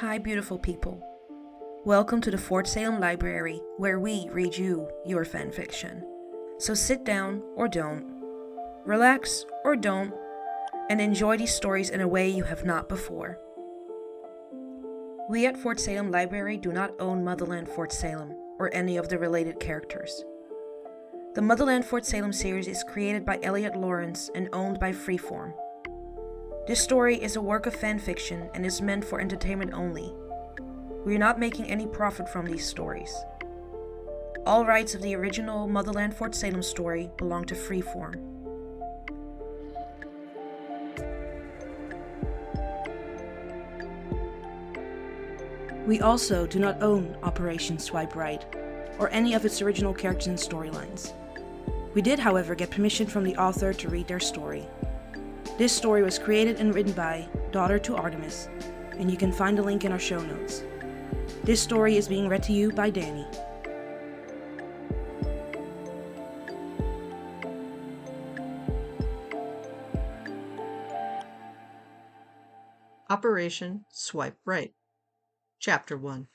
Hi, beautiful people. Welcome to the Fort Salem Library, where we read you your fanfiction. So sit down or don't, relax or don't, and enjoy these stories in a way you have not before. We at Fort Salem Library do not own Motherland Fort Salem or any of the related characters. The Motherland Fort Salem series is created by Elliot Lawrence and owned by Freeform. This story is a work of fanfiction and is meant for entertainment only. We are not making any profit from these stories. All rights of the original Motherland Fort Salem story belong to Freeform. We also do not own Operation Swipe Right, or any of its original characters and storylines. We did, however, get permission from the author to read their story. This story was created and written by Daughter to Artemis, and you can find a link in our show notes. This story is being read to you by Dani. Operation Swipe Right. Chapter 1.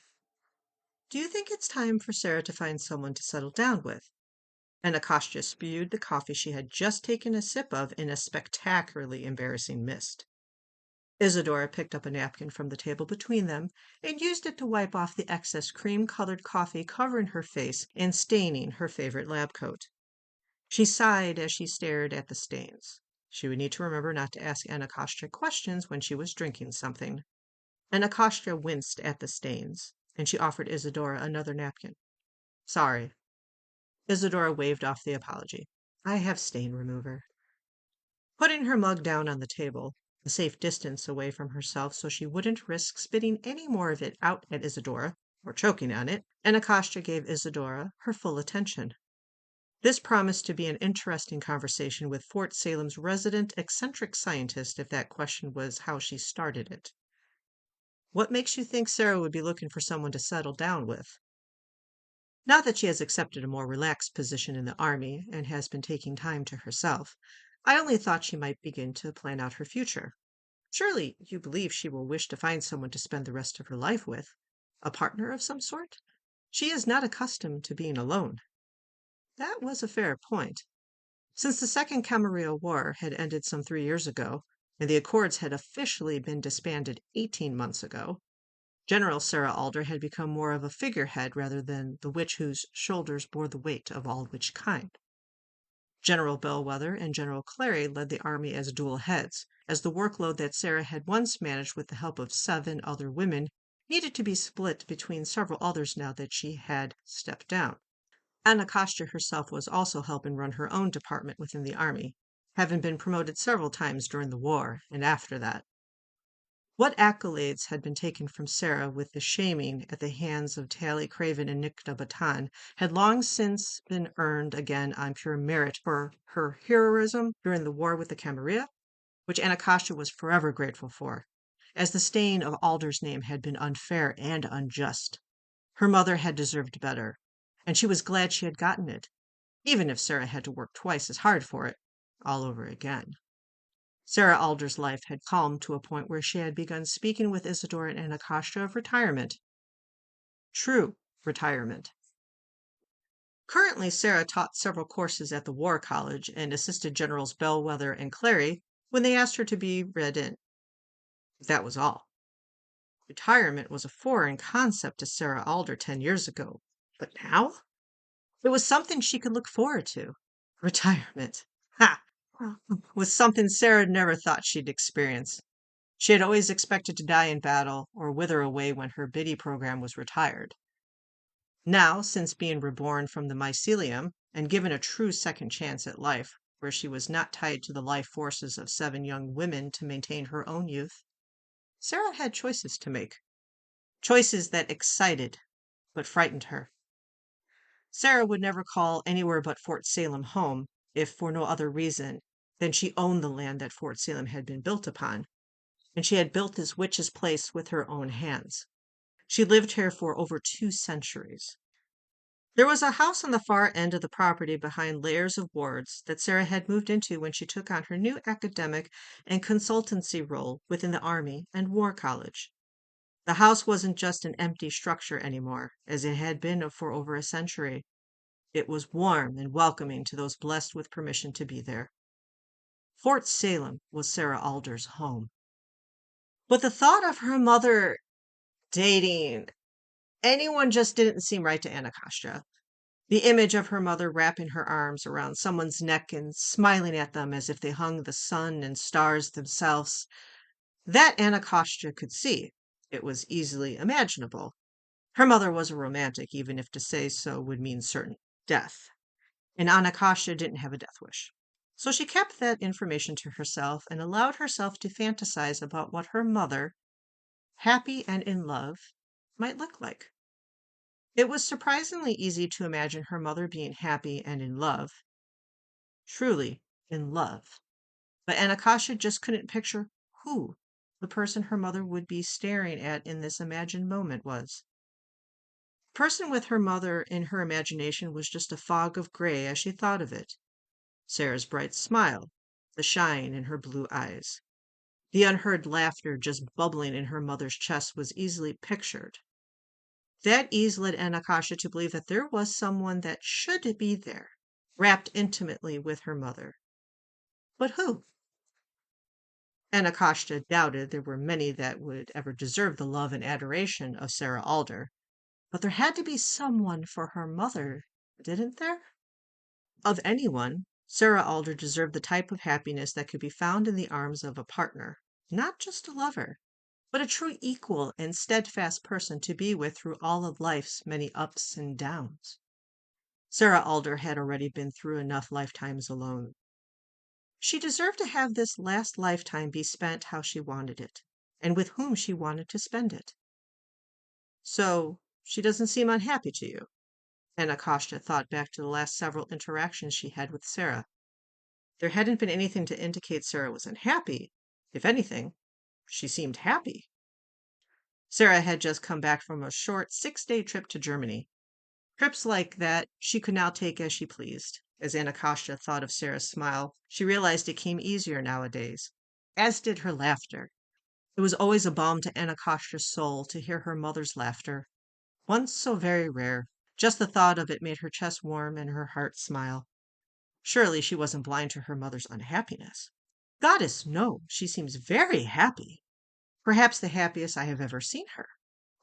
Do you think it's time for Sarah to find someone to settle down with? Anacostia spewed the coffee she had just taken a sip of in a spectacularly embarrassing mist. Isadora picked up a napkin from the table between them and used it to wipe off the excess cream-colored coffee covering her face and staining her favorite lab coat. She sighed as she stared at the stains. She would need to remember not to ask Anacostia questions when she was drinking something. Anacostia winced at the stains, and she offered Isadora another napkin. Sorry. Isadora waved off the apology. I have stain remover. Putting her mug down on the table, a safe distance away from herself so she wouldn't risk spitting any more of it out at Isadora, or choking on it, Anacostia gave Isadora her full attention. This promised to be an interesting conversation with Fort Salem's resident eccentric scientist if that question was how she started it. What makes you think Sarah would be looking for someone to settle down with? Now that she has accepted a more relaxed position in the army and has been taking time to herself, I only thought she might begin to plan out her future. Surely you believe she will wish to find someone to spend the rest of her life with, a partner of some sort? She is not accustomed to being alone. That was a fair point. Since the Second Camarilla War had ended some 3 years ago, and the Accords had officially been disbanded 18 months ago, General Sarah Alder had become more of a figurehead rather than the witch whose shoulders bore the weight of all witch kind. General Bellwether and General Clary led the army as dual heads, as the workload that Sarah had once managed with the help of 7 other women needed to be split between several others now that she had stepped down. Anacostia herself was also helping run her own department within the army, having been promoted several times during the war and after that. What accolades had been taken from Sarah with the shaming at the hands of Tally Craven and Nick Baton had long since been earned again on pure merit for her heroism during the war with the Camarilla, which Anacostia was forever grateful for, as the stain of Alder's name had been unfair and unjust. Her mother had deserved better, and she was glad she had gotten it, even if Sarah had to work twice as hard for it, all over again. Sarah Alder's life had calmed to a point where she had begun speaking with Isadora and Anacostia of retirement. True retirement. Currently, Sarah taught several courses at the War College and assisted Generals Bellwether and Clary when they asked her to be read in. That was all. Retirement was a foreign concept to Sarah Alder 10 years ago, but now? It was something she could look forward to. Retirement. Ha! Was something Sarah never thought she'd experience. She had always expected to die in battle or wither away when her biddy program was retired. Now, since being reborn from the mycelium and given a true second chance at life, where she was not tied to the life forces of 7 young women to maintain her own youth, Sarah had choices to make. Choices that excited but frightened her. Sarah would never call anywhere but Fort Salem home, if for no other reason than she owned the land that Fort Salem had been built upon, and she had built this witch's place with her own hands. She lived here for over 2 centuries. There was a house on the far end of the property behind layers of wards that Sarah had moved into when she took on her new academic and consultancy role within the Army and War College. The house wasn't just an empty structure anymore, as it had been for over a century. It was warm and welcoming to those blessed with permission to be there. Fort Salem was Sarah Alder's home. But the thought of her mother dating anyone just didn't seem right to Anacostia. The image of her mother wrapping her arms around someone's neck and smiling at them as if they hung the sun and stars themselves, that Anacostia could see. It was easily imaginable. Her mother was a romantic, even if to say so would mean certain death. And Anacostia didn't have a death wish. So she kept that information to herself and allowed herself to fantasize about what her mother, happy and in love, might look like. It was surprisingly easy to imagine her mother being happy and in love, truly in love. But Anacostia just couldn't picture who the person her mother would be staring at in this imagined moment was. The person with her mother in her imagination was just a fog of gray as she thought of it. Sarah's bright smile, the shine in her blue eyes. The unheard laughter just bubbling in her mother's chest was easily pictured. That ease led Anacostia to believe that there was someone that should be there, wrapped intimately with her mother. But who? Anacostia doubted there were many that would ever deserve the love and adoration of Sarah Alder, but there had to be someone for her mother, didn't there? Of anyone, Sarah Alder deserved the type of happiness that could be found in the arms of a partner, not just a lover, but a true equal and steadfast person to be with through all of life's many ups and downs. Sarah Alder had already been through enough lifetimes alone. She deserved to have this last lifetime be spent how she wanted it, and with whom she wanted to spend it. So, she doesn't seem unhappy to you. Anacostia thought back to the last several interactions she had with Sarah. There hadn't been anything to indicate Sarah was unhappy. If anything, she seemed happy. Sarah had just come back from a short 6-day trip to Germany. Trips like that she could now take as she pleased. As Anacostia thought of Sarah's smile, she realized it came easier nowadays, as did her laughter. It was always a balm to Anacostia's soul to hear her mother's laughter, once so very rare. Just the thought of it made her chest warm and her heart smile. Surely she wasn't blind to her mother's unhappiness. Goddess, no, she seems very happy. Perhaps the happiest I have ever seen her,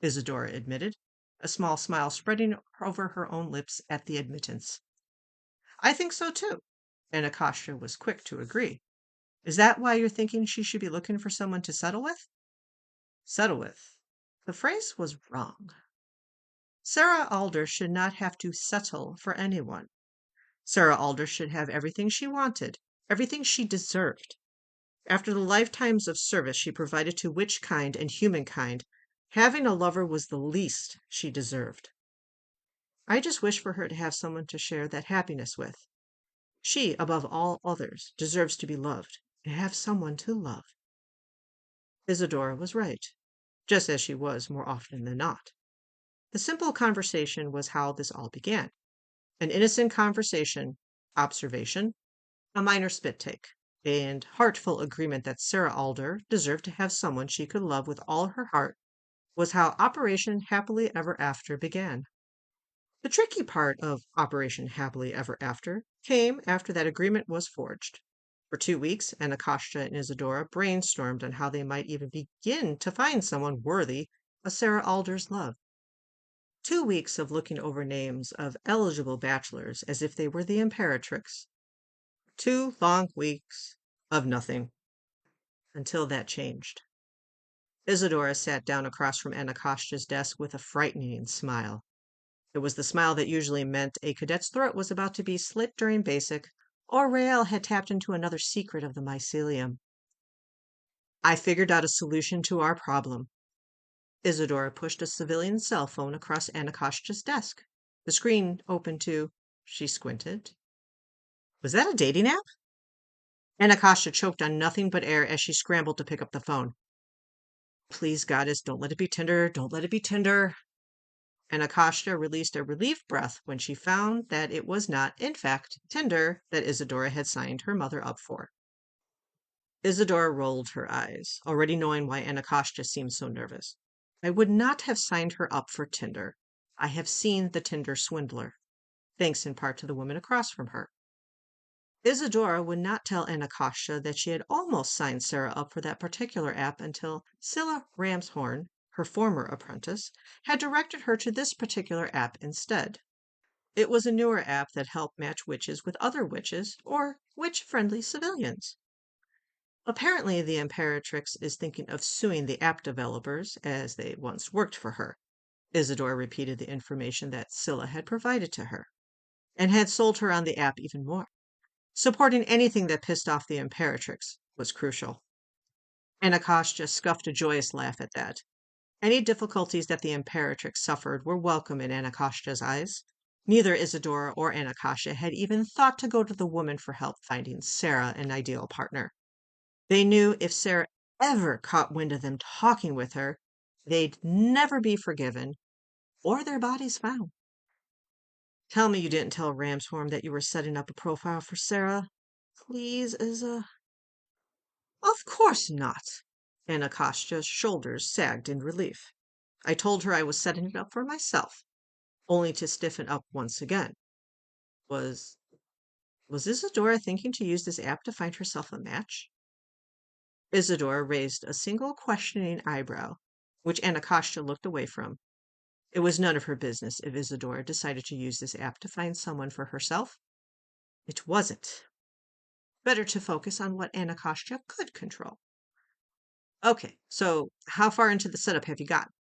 Isadora admitted, a small smile spreading over her own lips at the admittance. I think so too. Anacostia was quick to agree. Is that why you're thinking she should be looking for someone to settle with? Settle with. The phrase was wrong. Sarah Alder should not have to settle for anyone. Sarah Alder should have everything she wanted, everything she deserved. After the lifetimes of service she provided to witchkind and humankind, having a lover was the least she deserved. I just wish for her to have someone to share that happiness with. She, above all others, deserves to be loved and have someone to love. Isadora was right, just as she was more often than not. The simple conversation was how this all began. An innocent conversation, observation, a minor spit take, and heartful agreement that Sarah Alder deserved to have someone she could love with all her heart was how Operation Happily Ever After began. The tricky part of Operation Happily Ever After came after that agreement was forged. For 2 weeks, Anacostia and Isadora brainstormed on how they might even begin to find someone worthy of Sarah Alder's love. 2 weeks of looking over names of eligible bachelors as if they were the imperatrix. 2 long weeks of nothing. Until that changed. Isadora sat down across from Anacostia's desk with a frightening smile. It was the smile that usually meant a cadet's throat was about to be slit during basic, or Rael had tapped into another secret of the mycelium. I figured out a solution to our problem. Isadora pushed a civilian cell phone across Anacostia's desk. The screen opened to... She squinted. Was that a dating app? Anacostia choked on nothing but air as she scrambled to pick up the phone. Please, Goddess, don't let it be Tinder. Don't let it be Tinder. Anacostia released a relieved breath when she found that it was not, in fact, Tinder that Isadora had signed her mother up for. Isadora rolled her eyes, already knowing why Anacostia seemed so nervous. I would not have signed her up for Tinder. I have seen the Tinder swindler, thanks in part to the woman across from her. Isadora would not tell Anacostia that she had almost signed Sarah up for that particular app until Scylla Ramshorn, her former apprentice, had directed her to this particular app instead. It was a newer app that helped match witches with other witches or witch-friendly civilians. Apparently, the Imperatrix is thinking of suing the app developers, as they once worked for her. Isadora repeated the information that Scylla had provided to her, and had sold her on the app even more. Supporting anything that pissed off the Imperatrix was crucial. Anacostia scuffed a joyous laugh at that. Any difficulties that the Imperatrix suffered were welcome in Anacostia's eyes. Neither Isadora or Anacostia had even thought to go to the woman for help finding Sarah an ideal partner. They knew if Sarah ever caught wind of them talking with her, they'd never be forgiven or their bodies found. Tell me you didn't tell Ramshorn that you were setting up a profile for Sarah. Please, Isa. Of course not. Anacostia's shoulders sagged in relief. I told her I was setting it up for myself, only to stiffen up once again. Was was Isadora thinking to use this app to find herself a match? Isadora raised a single questioning eyebrow, which Anacostia looked away from. It was none of her business if Isadora decided to use this app to find someone for herself. It wasn't. Better to focus on what Anacostia could control. Okay, so how far into the setup have you gotten?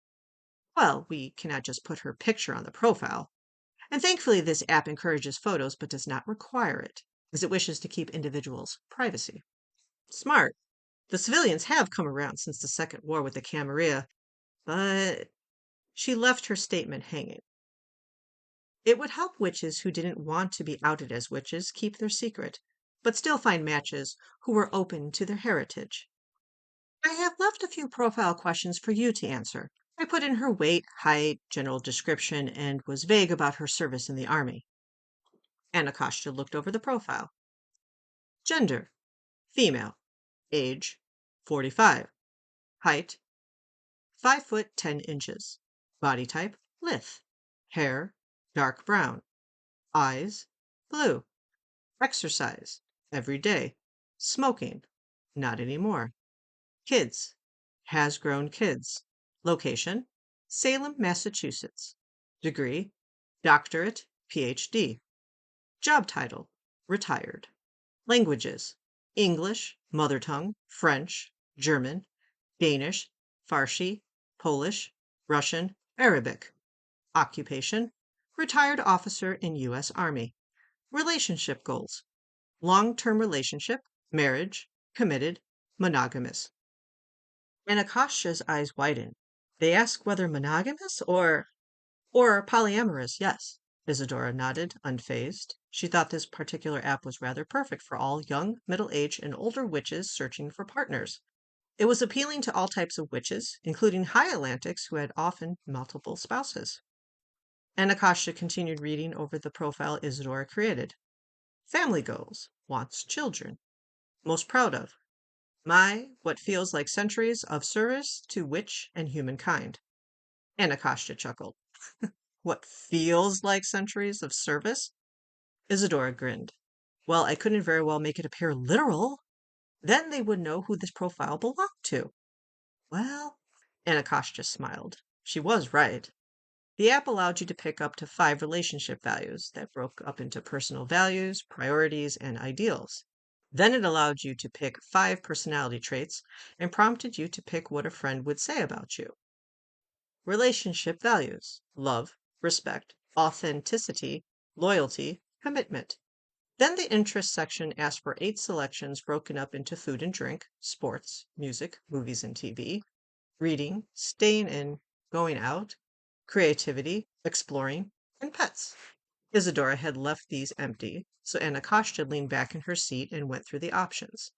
Well, we cannot just put her picture on the profile. And thankfully, this app encourages photos but does not require it, as it wishes to keep individuals' privacy. Smart. The civilians have come around since the Second War with the Camarilla, but she left her statement hanging. It would help witches who didn't want to be outed as witches keep their secret, but still find matches who were open to their heritage. I have left a few profile questions for you to answer. I put in her weight, height, general description, and was vague about her service in the army. Anacostia looked over the profile. Gender, female. Age, 45. Height, 5 foot 10 inches. Body type, lithe. Hair, dark brown. Eyes, blue. Exercise, every day. Smoking, not anymore. Kids, has grown kids. Location, Salem, Massachusetts. Degree, doctorate, PhD. Job title, retired. Languages, English, mother tongue, French, German, Danish, Farsi, Polish, Russian, Arabic. Occupation, retired officer in U.S. Army. Relationship goals, long-term relationship, marriage, committed, monogamous. Anacostia's eyes widened. They ask whether monogamous or polyamorous, yes. Isadora nodded, unfazed. She thought this particular app was rather perfect for all young, middle-aged, and older witches searching for partners. It was appealing to all types of witches, including high Atlantics who had often multiple spouses. Anacostia continued reading over the profile Isadora created. Family goals, wants children. Most proud of. What feels like centuries of service to witch and humankind. Anacostia chuckled. What feels like centuries of service? Isadora grinned. Well, I couldn't very well make it appear literal. Then they would know who this profile belonged to. Well, Anacostia smiled. She was right. The app allowed you to pick up to 5 relationship values that broke up into personal values, priorities, and ideals. Then it allowed you to pick 5 personality traits and prompted you to pick what a friend would say about you. Relationship values: love, respect, authenticity, loyalty, commitment. Then the interest section asked for 8 selections broken up into food and drink, sports, music, movies and TV, reading, staying in, going out, creativity, exploring, and pets. Isadora had left these empty, so Anacostia leaned back in her seat and went through the options,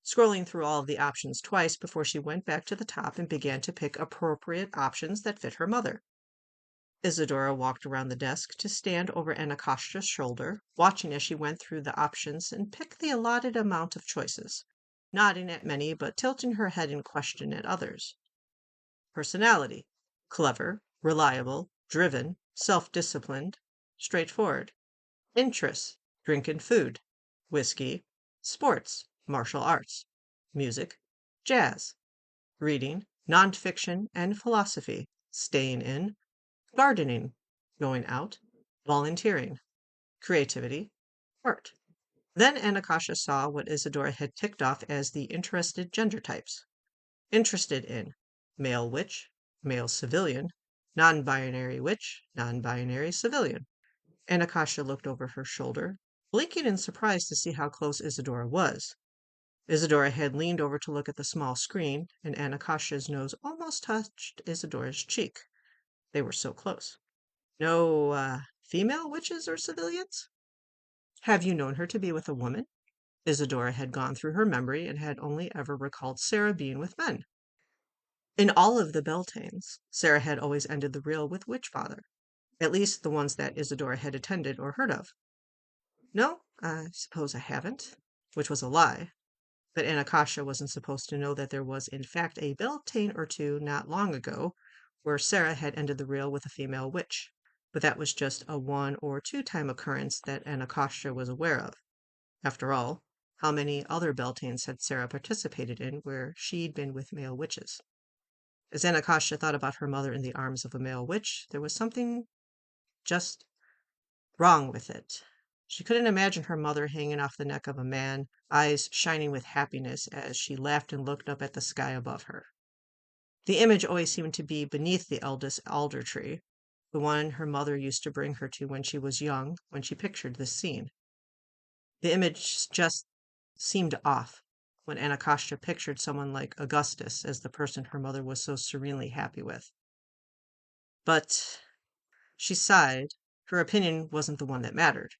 scrolling through all of the options twice before she went back to the top and began to pick appropriate options that fit her mother. Isadora walked around the desk to stand over Anacostia's shoulder, watching as she went through the options and picked the allotted amount of choices, nodding at many but tilting her head in question at others. Personality: clever, reliable, driven, self-disciplined, straightforward. Interests, drink and food, whiskey, sports, martial arts, music, jazz, reading, nonfiction and philosophy, staying in, gardening, going out, volunteering, creativity, art. Then Anakasha saw what Isadora had ticked off as the interested gender types. Interested in male witch, male civilian, non-binary witch, non-binary civilian. Anakasha looked over her shoulder, blinking in surprise to see how close Isadora was. Isadora had leaned over to look at the small screen, and Anakasha's nose almost touched Isadora's cheek. They were so close. No, female witches or civilians? Have you known her to be with a woman? Isadora had gone through her memory and had only ever recalled Sarah being with men. In all of the Beltanes, Sarah had always ended the reel with Witchfather, at least the ones that Isadora had attended or heard of. No, I suppose I haven't, which was a lie. But Anakasha wasn't supposed to know that there was in fact a Beltane or two not long ago where Sarah had ended the reel with a female witch. But that was just a 1 or 2 time occurrence that Anakasha was aware of. After all, how many other Beltanes had Sarah participated in where she'd been with male witches? As Anakasha thought about her mother in the arms of a male witch, there was something just wrong with it. She couldn't imagine her mother hanging off the neck of a man, eyes shining with happiness as she laughed and looked up at the sky above her. The image always seemed to be beneath the eldest alder tree, the one her mother used to bring her to when she was young, when she pictured this scene. The image just seemed off when Anakasha pictured someone like Augustus as the person her mother was so serenely happy with. But she sighed. Her opinion wasn't the one that mattered.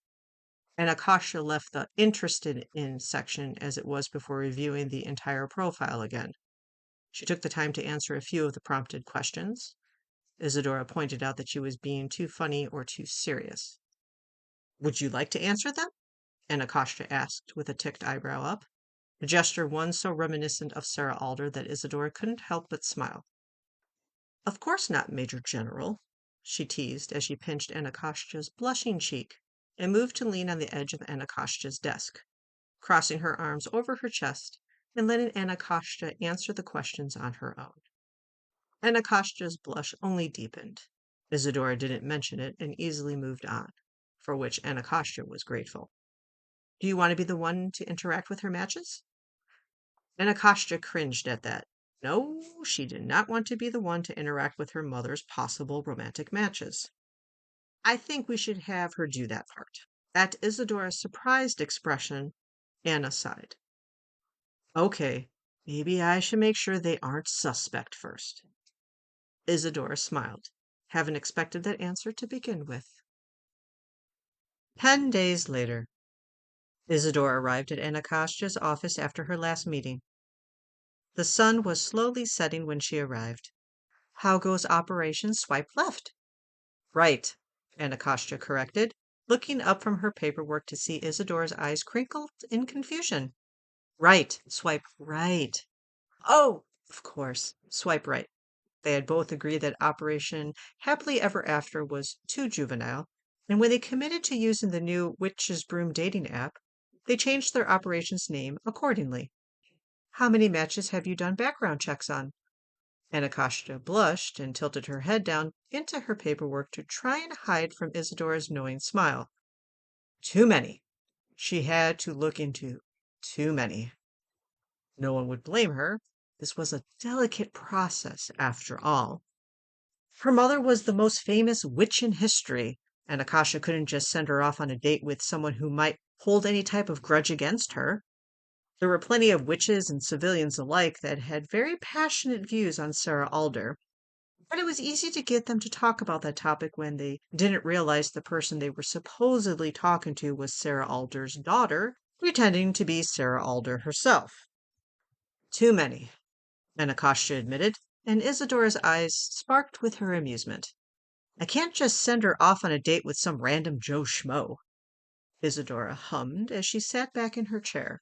Anakasha left the interested in section as it was before reviewing the entire profile again. She took the time to answer a few of the prompted questions. Isadora pointed out that she was being too funny or too serious. Would you like to answer them? Anakasha asked with a ticked eyebrow up, a gesture one so reminiscent of Sarah Alder that Isadora couldn't help but smile. Of course not, Major General, she teased as she pinched Anakasha's blushing cheek and moved to lean on the edge of Anakasha's desk, crossing her arms over her chest and letting Anakasha answer the questions on her own. Anakasha's blush only deepened. Isadora didn't mention it and easily moved on, for which Anakasha was grateful. Do you want to be the one to interact with her matches? Anakasha cringed at that. No, she did not want to be the one to interact with her mother's possible romantic matches. I think we should have her do that part. At Isadora's surprised expression, Anna sighed. Okay, maybe I should make sure they aren't suspect first. Isadora smiled, having expected that answer to begin with. 10 days later, Isadora arrived at Anakasha's office after her last meeting. The sun was slowly setting when she arrived. How goes Operation Swipe Left? Right, Anakasha corrected, looking up from her paperwork to see Isadora's eyes crinkled in confusion. Right, swipe right. Oh, of course, swipe right. They had both agreed that Operation Happily Ever After was too juvenile, and when they committed to using the new Witch's Broom dating app, they changed their operation's name accordingly. How many matches have you done background checks on? Anakasha blushed and tilted her head down into her paperwork to try and hide from Isadora's knowing smile. Too many. She had to look into too many. No one would blame her. This was a delicate process, after all. Her mother was the most famous witch in history, and Akasha couldn't just send her off on a date with someone who might hold any type of grudge against her. There were plenty of witches and civilians alike that had very passionate views on Sarah Alder, but it was easy to get them to talk about that topic when they didn't realize the person they were supposedly talking to was Sarah Alder's daughter, pretending to be Sarah Alder herself. Too many, Anakasha admitted, and Isadora's eyes sparked with her amusement. I can't just send her off on a date with some random Joe Schmo. Isadora hummed as she sat back in her chair.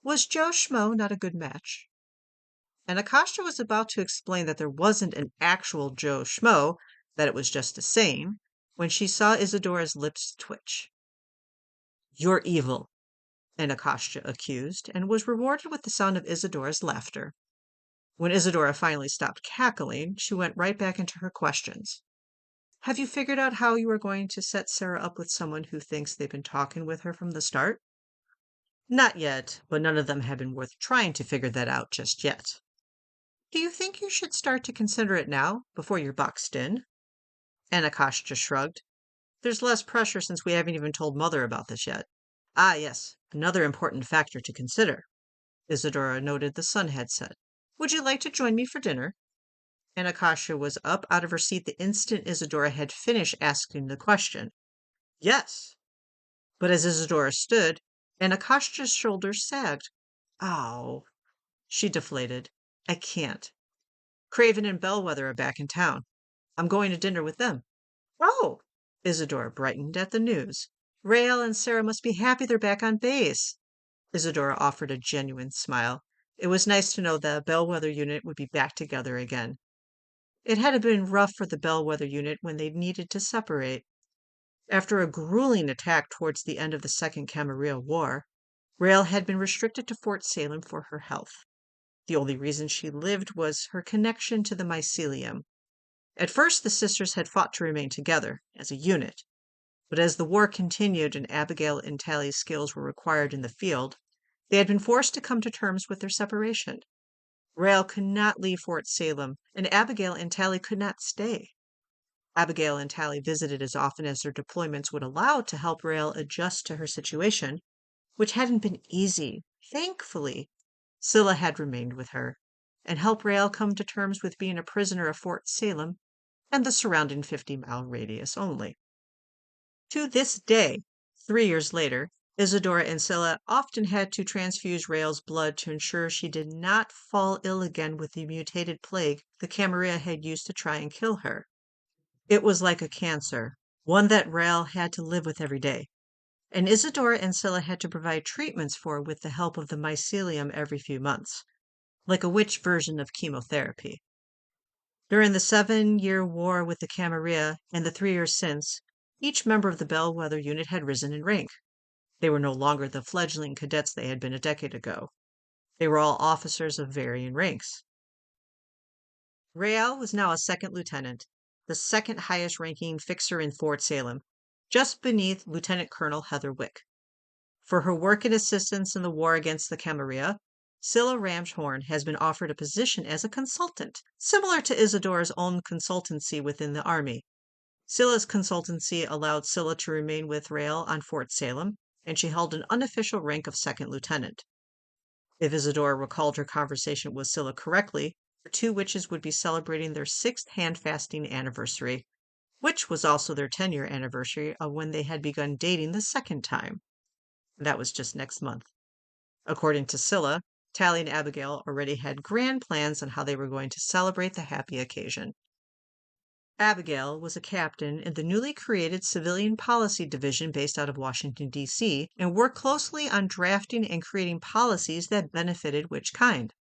Was Joe Schmo not a good match? and Akasha was about to explain that there wasn't an actual Joe Schmo, that it was just a saying, when she saw Isadora's lips twitch. "You're evil," Akasha accused, and was rewarded with the sound of Isadora's laughter. When Isadora finally stopped cackling, she went right back into her questions. "Have you figured out how you are going to set Sarah up with someone who thinks they've been talking with her from the start?" "Not yet, but none of them have been worth trying to figure that out just yet." "Do you think you should start to consider it now, before you're boxed in?" Akasha just shrugged. "There's less pressure since we haven't even told Mother about this yet." "Ah, yes, another important factor to consider." Isadora noted the sun had set. "Would you like to join me for dinner?" Akasha was up out of her seat the instant Isadora had finished asking the question. "Yes." But as Isadora stood, Akasha's shoulders sagged. "Oh," she deflated. "I can't. Craven and Bellwether are back in town. I'm going to dinner with them." "Oh!" Isadora brightened at the news. "Rael and Sarah must be happy they're back on base." Isadora offered a genuine smile. It was nice to know the Bellwether unit would be back together again. It had been rough for the Bellwether unit when they needed to separate. After a grueling attack towards the end of the Second Camarilla War, Rael had been restricted to Fort Salem for her health. The only reason she lived was her connection to the mycelium. At first, the sisters had fought to remain together, as a unit, but as the war continued and Abigail and Tally's skills were required in the field, they had been forced to come to terms with their separation. Rael could not leave Fort Salem, and Abigail and Tally could not stay. Abigail and Tally visited as often as their deployments would allow to help Rael adjust to her situation, which hadn't been easy. Thankfully, Scylla had remained with her, and helped Rael come to terms with being a prisoner of Fort Salem and the surrounding 50-mile radius only. To this day, 3 years later, Isadora and Scylla often had to transfuse Rael's blood to ensure she did not fall ill again with the mutated plague the Camarilla had used to try and kill her. It was like a cancer, one that Rael had to live with every day, and Isadora and Scylla had to provide treatments for with the help of the mycelium every few months, like a witch version of chemotherapy. During the 7-year war with the Camarilla and the 3 years since, each member of the Bellwether unit had risen in rank. They were no longer the fledgling cadets they had been a decade ago. They were all officers of varying ranks. Rael was now a second lieutenant, the second highest ranking fixer in Fort Salem, just beneath Lieutenant Colonel Heather Wick. For her work and assistance in the war against the Camarilla, Scylla Ramshorn has been offered a position as a consultant, similar to Isadora's own consultancy within the Army. Scylla's consultancy allowed Scylla to remain with Rael on Fort Salem, and she held an unofficial rank of second lieutenant. If Isadora recalled her conversation with Scylla correctly, the two witches would be celebrating their 6th hand-fasting anniversary, which was also their 10-year anniversary of when they had begun dating the second time. That was just next month. According to Scylla, Tally and Abigail already had grand plans on how they were going to celebrate the happy occasion. Abigail was a captain in the newly created Civilian Policy Division based out of Washington, D.C., and worked closely on drafting and creating policies that benefited which kind.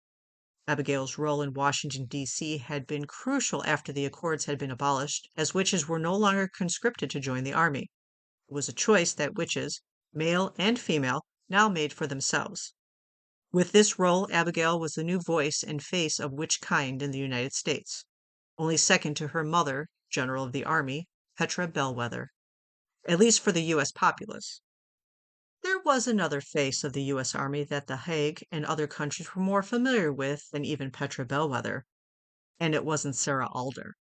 Abigail's role in Washington, D.C. had been crucial after the Accords had been abolished, as witches were no longer conscripted to join the Army. It was a choice that witches, male and female, now made for themselves. With this role, Abigail was the new voice and face of witch kind in the United States, only second to her mother, General of the Army, Petra Bellwether, at least for the U.S. populace. There was another face of the U.S. Army that The Hague and other countries were more familiar with than even Petra Bellwether, and it wasn't Sarah Alder.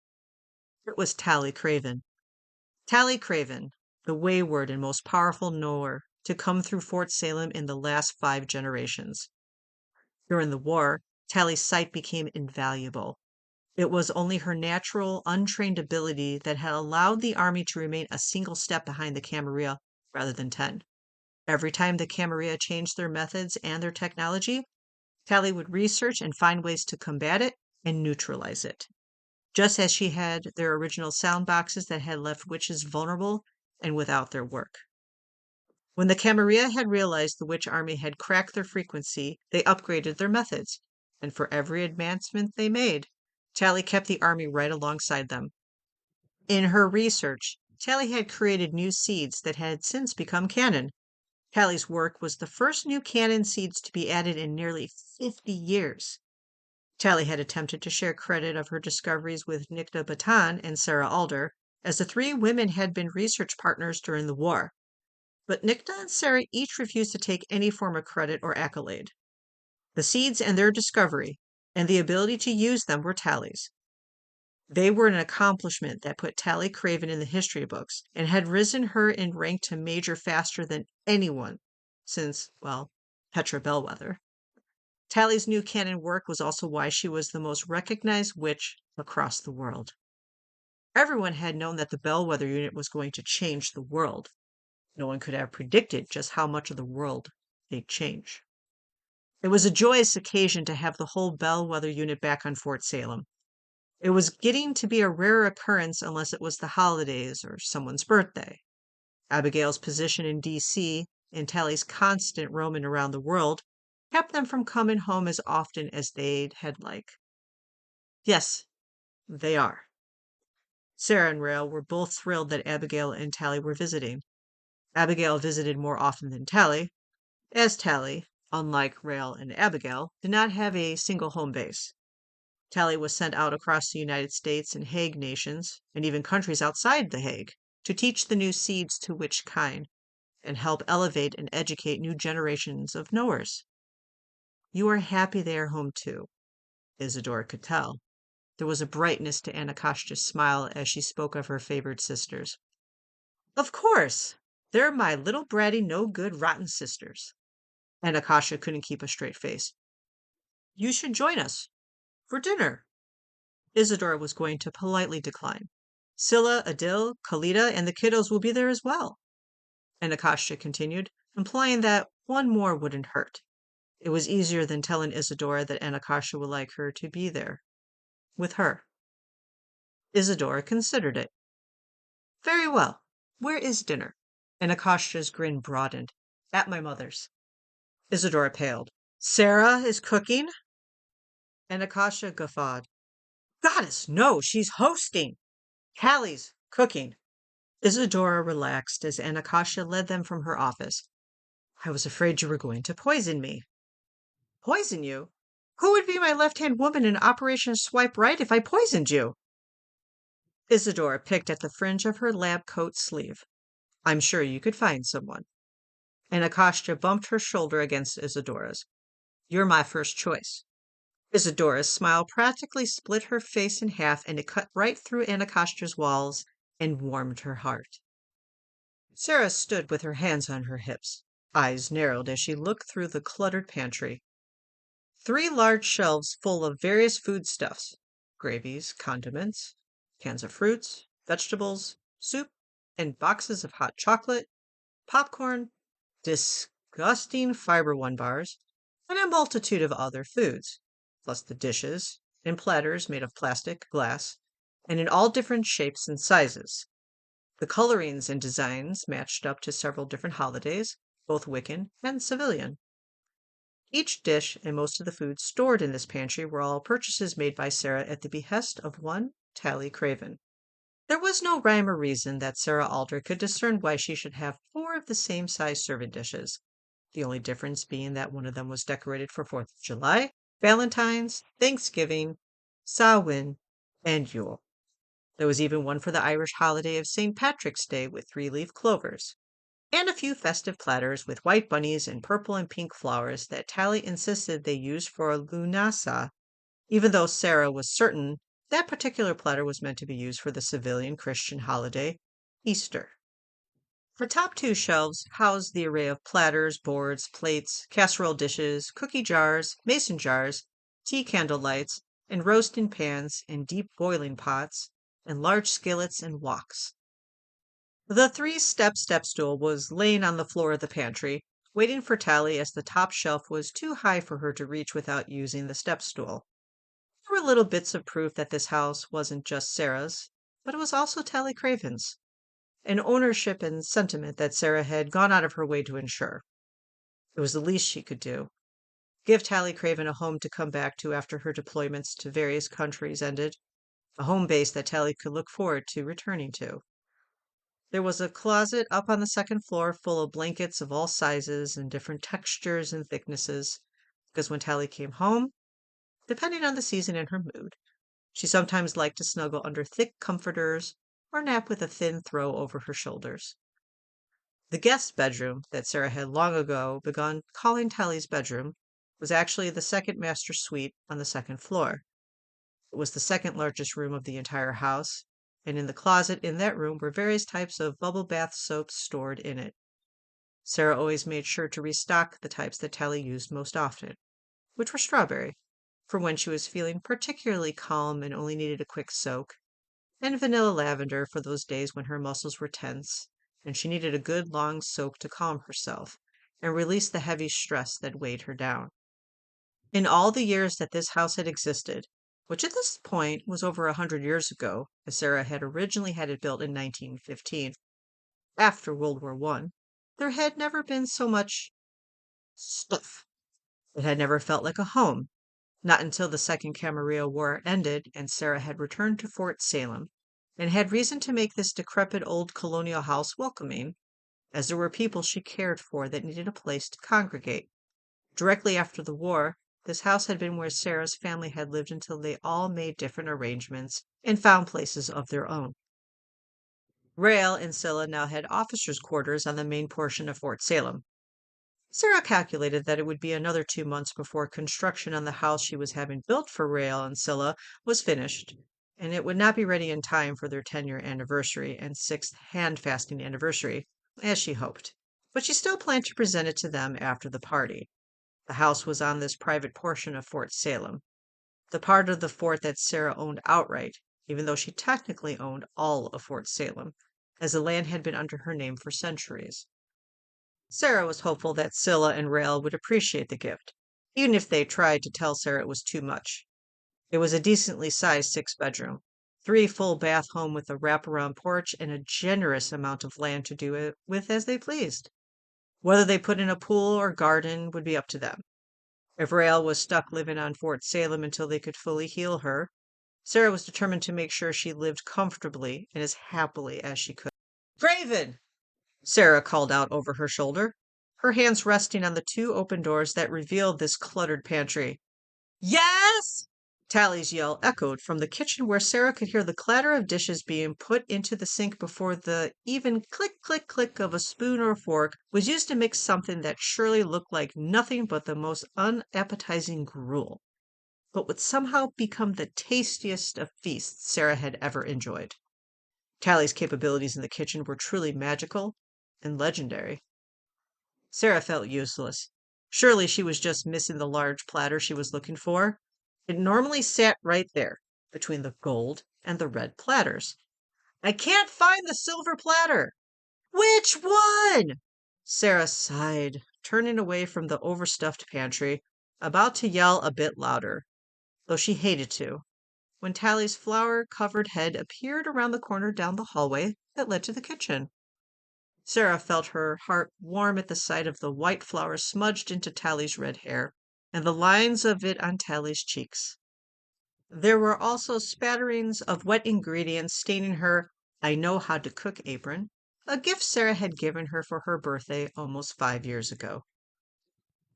It was Tally Craven. Tally Craven, the wayward and most powerful knower to come through Fort Salem in the last 5 generations. During the war, Tally's sight became invaluable. It was only her natural, untrained ability that had allowed the Army to remain a single step behind the Camarilla rather than 10. Every time the Camarilla changed their methods and their technology, Tally would research and find ways to combat it and neutralize it, just as she had their original sound boxes that had left witches vulnerable and without their work. When the Camarilla had realized the witch army had cracked their frequency, they upgraded their methods. and for every advancement they made, Tally kept the army right alongside them. In her research, Tally had created new seeds that had since become canon. Tally's work was the first new canon seeds to be added in nearly 50 years. Tally had attempted to share credit of her discoveries with Nicta Batan and Sarah Alder, as the three women had been research partners during the war. But Nicta and Sarah each refused to take any form of credit or accolade. The seeds and their discovery, and the ability to use them, were Tally's. They were an accomplishment that put Tally Craven in the history books and had risen her in rank to major faster than anyone since, well, Petra Bellwether. Tally's new canon work was also why she was the most recognized witch across the world. Everyone had known that the Bellwether unit was going to change the world. No one could have predicted just how much of the world they'd change. It was a joyous occasion to have the whole Bellwether unit back on Fort Salem. It was getting to be a rare occurrence unless it was the holidays or someone's birthday. Abigail's position in D.C. and Tally's constant roaming around the world kept them from coming home as often as they'd had like. Yes, they are. Sarah and Rael were both thrilled that Abigail and Tally were visiting. Abigail visited more often than Tally, as Tally, unlike Rael and Abigail, did not have a single home base. Tally was sent out across the United States and Hague nations, and even countries outside the Hague, to teach the new seeds to witch kind, and help elevate and educate new generations of knowers. You are happy they are home too, Isadora could tell. There was a brightness to Anakashta's smile as she spoke of her favored sisters. Of course! They're my little bratty, no-good, rotten sisters. Anakasha couldn't keep a straight face. You should join us. For dinner. Isadora was going to politely decline. Scylla, Adil, Kalita, and the kiddos will be there as well. Anakasha continued, implying that one more wouldn't hurt. It was easier than telling Isadora that Anakasha would like her to be there. With her. Isadora considered it. Very well. Where is dinner? Anakasha's grin broadened. At my mother's. Isadora paled. Sarah is cooking? Anakasha guffawed. Goddess, no, she's hosting. Tally's cooking. Isadora relaxed as Anakasha led them from her office. I was afraid you were going to poison me. Poison you? Who would be my left-hand woman in Operation Swipe Right if I poisoned you? Isadora picked at the fringe of her lab coat sleeve. I'm sure you could find someone. Anakasha bumped her shoulder against Isadora's. You're my first choice. Isadora's smile practically split her face in half, and it cut right through Anakasha's walls and warmed her heart. Sarah stood with her hands on her hips, eyes narrowed as she looked through the cluttered pantry. 3 large shelves full of various foodstuffs, gravies, condiments, cans of fruits, vegetables, soup, and boxes of hot chocolate, popcorn, disgusting Fiber One bars, and a multitude of other foods, plus the dishes and platters made of plastic, glass, and in all different shapes and sizes. The colorings and designs matched up to several different holidays, both Wiccan and civilian. Each dish and most of the food stored in this pantry were all purchases made by Sarah at the behest of one Tally Craven. There was no rhyme or reason that Sarah Alder could discern why she should have 4 of the same size serving dishes, the only difference being that one of them was decorated for 4th of July, Valentine's, Thanksgiving, Samhain, and Yule. There was even one for the Irish holiday of St. Patrick's Day with 3-leaf clovers, and a few festive platters with white bunnies and purple and pink flowers that Tally insisted they use for Lunasa, even though Sarah was certain that particular platter was meant to be used for the civilian Christian holiday, Easter. Her top 2 shelves housed the array of platters, boards, plates, casserole dishes, cookie jars, mason jars, tea candle lights, and roasting pans and deep boiling pots, and large skillets and woks. The 3-step stool was laying on the floor of the pantry, waiting for Tally as the top shelf was too high for her to reach without using the step stool. There were little bits of proof that this house wasn't just Sarah's, but it was also Tally Craven's, an ownership and sentiment that Sarah had gone out of her way to ensure. It was the least she could do. give Tally Craven a home to come back to after her deployments to various countries ended, a home base that Tally could look forward to returning to. There was a closet up on the second floor full of blankets of all sizes and different textures and thicknesses, because when Tally came home, depending on the season and her mood, she sometimes liked to snuggle under thick comforters or nap with a thin throw over her shoulders. The guest bedroom that Sarah had long ago begun calling Tally's bedroom was actually the second master suite on the second floor. It was the second largest room of the entire house, and in the closet in that room were various types of bubble bath soaps stored in it. Sarah always made sure to restock the types that Tally used most often, which were strawberry, for when she was feeling particularly calm and only needed a quick soak, and vanilla lavender for those days when her muscles were tense and she needed a good long soak to calm herself and release the heavy stress that weighed her down. In all the years that this house had existed, which at this point was over 100 years ago, as Sarah had originally had it built in 1915, after World War I, there had never been so much stuff. It had never felt like a home, not until the Second Camarilla War ended and Sarah had returned to Fort Salem and had reason to make this decrepit old colonial house welcoming, as there were people she cared for that needed a place to congregate. Directly after the war, this house had been where Sarah's family had lived until they all made different arrangements and found places of their own. Rael and Scylla now had officers' quarters on the main portion of Fort Salem. Sarah calculated that it would be another 2 months before construction on the house she was having built for Rael and Scylla was finished, and it would not be ready in time for their 10-year anniversary and 6th hand-fasting anniversary, as she hoped. But she still planned to present it to them after the party. The house was on this private portion of Fort Salem, the part of the fort that Sarah owned outright, even though she technically owned all of Fort Salem, as the land had been under her name for centuries. Sarah was hopeful that Scylla and Rael would appreciate the gift, even if they tried to tell Sarah it was too much. It was a decently sized 6-bedroom, 3 full-bath home with a wraparound porch and a generous amount of land to do it with as they pleased. Whether they put in a pool or garden would be up to them. If Rael was stuck living on Fort Salem until they could fully heal her, Sarah was determined to make sure she lived comfortably and as happily as she could. Craven! Sarah called out over her shoulder, her hands resting on the 2 open doors that revealed this cluttered pantry. Yes! Tally's yell echoed from the kitchen where Sarah could hear the clatter of dishes being put into the sink before the even click, click, click of a spoon or fork was used to mix something that surely looked like nothing but the most unappetizing gruel, but would somehow become the tastiest of feasts Sarah had ever enjoyed. Tally's capabilities in the kitchen were truly magical and legendary. Sarah felt useless. Surely she was just missing the large platter she was looking for. It normally sat right there, between the gold and the red platters. I can't find the silver platter. Which one? Sarah sighed, turning away from the overstuffed pantry, about to yell a bit louder, though she hated to, when Tally's flour-covered head appeared around the corner down the hallway that led to the kitchen. Sarah felt her heart warm at the sight of the white flour smudged into Tally's red hair, and the lines of it on Tally's cheeks. There were also spatterings of wet ingredients staining her I know how to cook apron, a gift Sarah had given her for her birthday almost 5 years ago.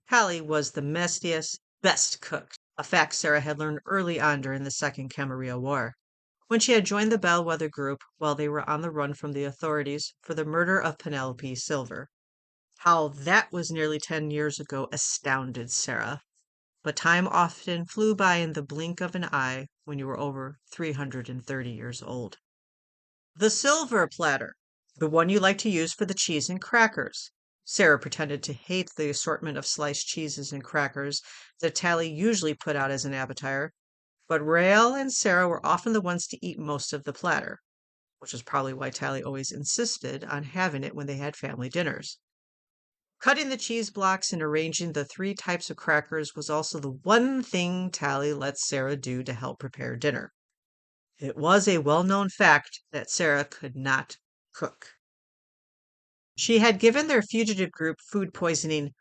Tally was the messiest, best cook, a fact Sarah had learned early on during the Second Camarilla War, when she had joined the Bellwether group while they were on the run from the authorities for the murder of Penelope Silver. How that was nearly 10 years ago astounded Sarah, but time often flew by in the blink of an eye when you were over 330 years old. The silver platter, the one you like to use for the cheese and crackers. Sarah pretended to hate the assortment of sliced cheeses and crackers that Tally usually put out as an appetizer, but Rael and Sarah were often the ones to eat most of the platter, which was probably why Tally always insisted on having it when they had family dinners. Cutting the cheese blocks and arranging the 3 types of crackers was also the one thing Tally let Sarah do to help prepare dinner. It was a well-known fact that Sarah could not cook. She had given their fugitive group food poisoning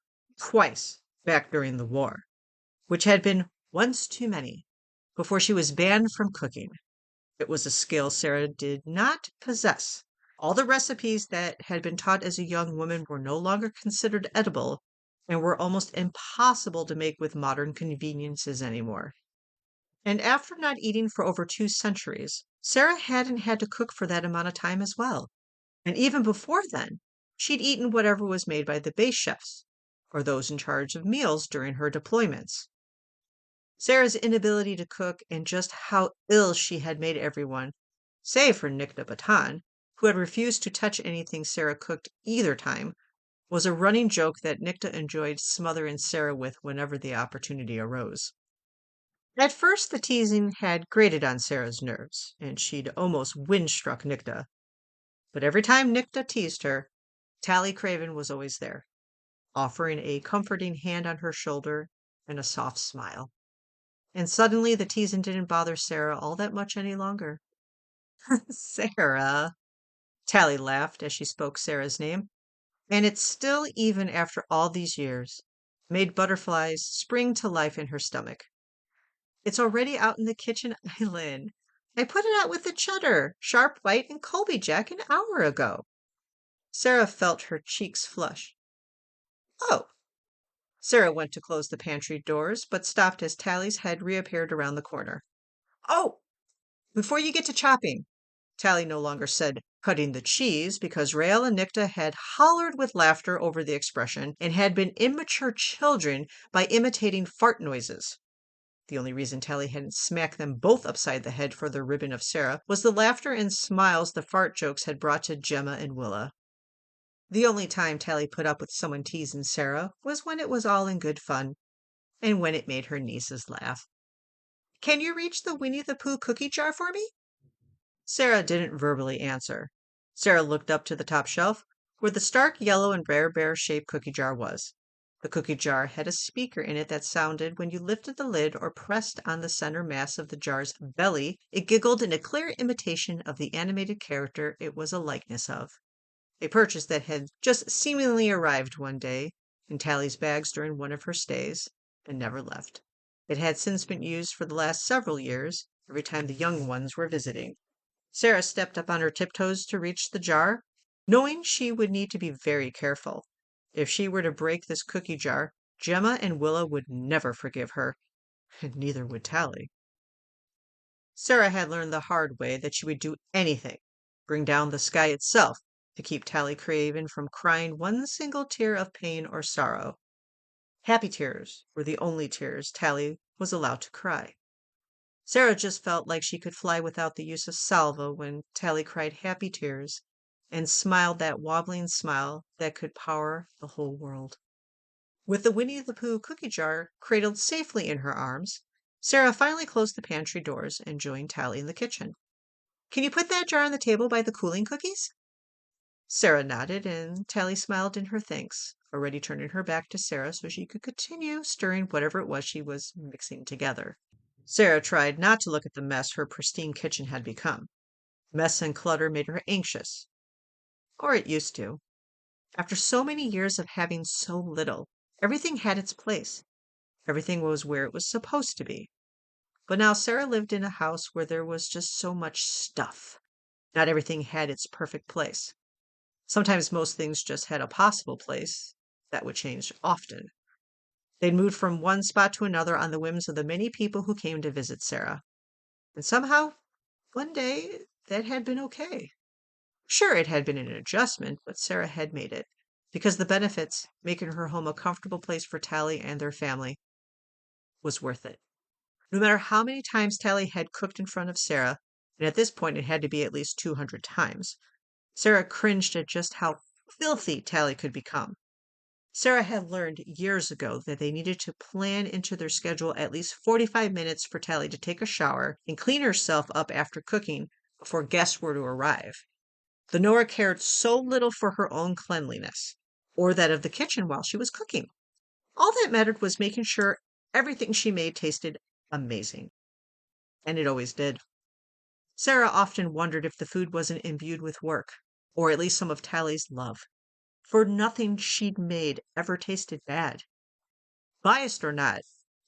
twice back during the war, which had been once too many before she was banned from cooking. It was a skill Sarah did not possess. All the recipes that had been taught as a young woman were no longer considered edible and were almost impossible to make with modern conveniences anymore. And after not eating for over 2 centuries, Sarah hadn't had to cook for that amount of time as well. And even before then, she'd eaten whatever was made by the base chefs or those in charge of meals during her deployments. Sarah's inability to cook and just how ill she had made everyone, save for Nikta Batan, who had refused to touch anything Sarah cooked either time, was a running joke that Nikta enjoyed smothering Sarah with whenever the opportunity arose. At first, the teasing had grated on Sarah's nerves, and she'd almost wind-struck Nikta. But every time Nikta teased her, Tally Craven was always there, offering a comforting hand on her shoulder and a soft smile. And suddenly the teasing didn't bother Sarah all that much any longer. Sarah, Tally laughed as she spoke Sarah's name, and it still, even after all these years, made butterflies spring to life in her stomach. It's already out in the kitchen island. I put it out with the cheddar, sharp white, and Colby Jack an hour ago. Sarah felt her cheeks flush. Oh. Sarah went to close the pantry doors, but stopped as Tally's head reappeared around the corner. Oh, before you get to chopping, Tally no longer said cutting the cheese because Rael and Nikta had hollered with laughter over the expression and had been immature children by imitating fart noises. The only reason Tally hadn't smacked them both upside the head for their ribbon of Sarah was the laughter and smiles the fart jokes had brought to Gemma and Willa. The only time Tally put up with someone teasing Sarah was when it was all in good fun, and when it made her nieces laugh. Can you reach the Winnie the Pooh cookie jar for me? Sarah didn't verbally answer. Sarah looked up to the top shelf, where the stark yellow and rare bear-shaped cookie jar was. The cookie jar had a speaker in it that sounded when you lifted the lid or pressed on the center mass of the jar's belly. It giggled in a clear imitation of the animated character it was a likeness of. A purchase that had just seemingly arrived one day in Tally's bags during one of her stays and never left. It had since been used for the last several years, every time the young ones were visiting. Sarah stepped up on her tiptoes to reach the jar, knowing she would need to be very careful. If she were to break this cookie jar, Gemma and Willa would never forgive her, and neither would Tally. Sarah had learned the hard way that she would do anything, bring down the sky itself, to keep Tally Craven from crying one single tear of pain or sorrow. Happy tears were the only tears Tally was allowed to cry. Sarah just felt like she could fly without the use of salvo when Tally cried happy tears and smiled that wobbling smile that could power the whole world. With the Winnie the Pooh cookie jar cradled safely in her arms, Sarah finally closed the pantry doors and joined Tally in the kitchen. Can you put that jar on the table by the cooling cookies? Sarah nodded, and Tally smiled in her thanks, already turning her back to Sarah so she could continue stirring whatever it was she was mixing together. Sarah tried not to look at the mess her pristine kitchen had become. Mess and clutter made her anxious. Or it used to. After so many years of having so little, everything had its place. Everything was where it was supposed to be. But now Sarah lived in a house where there was just so much stuff. Not everything had its perfect place. Sometimes most things just had a possible place that would change often. They'd moved from one spot to another on the whims of the many people who came to visit Sarah. And somehow, one day, that had been okay. Sure, it had been an adjustment, but Sarah had made it, because the benefits, making her home a comfortable place for Tally and their family, was worth it. No matter how many times Tally had cooked in front of Sarah, and at this point it had to be at least 200 times, Sarah cringed at just how filthy Tally could become. Sarah had learned years ago that they needed to plan into their schedule at least 45 minutes for Tally to take a shower and clean herself up after cooking before guests were to arrive. The Nora cared so little for her own cleanliness, or that of the kitchen while she was cooking. All that mattered was making sure everything she made tasted amazing. And it always did. Sarah often wondered if the food wasn't imbued with work, or at least some of Tally's love. For nothing she'd made ever tasted bad. Biased or not,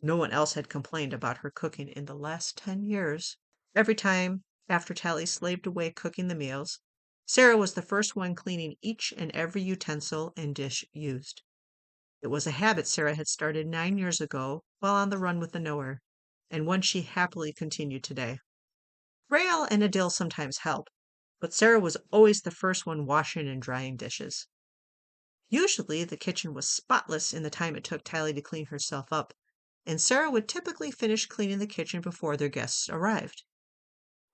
No one else had complained about her cooking in the last 10 years. Every time after Tally slaved away cooking the meals, Sarah was the first one cleaning each and every utensil and dish used. It was a habit Sarah had started 9 years ago while on the run with the knower, and one she happily continued today. Rael and Adil sometimes helped, but Sarah was always the first one washing and drying dishes. Usually, the kitchen was spotless in the time it took Tally to clean herself up, and Sarah would typically finish cleaning the kitchen before their guests arrived.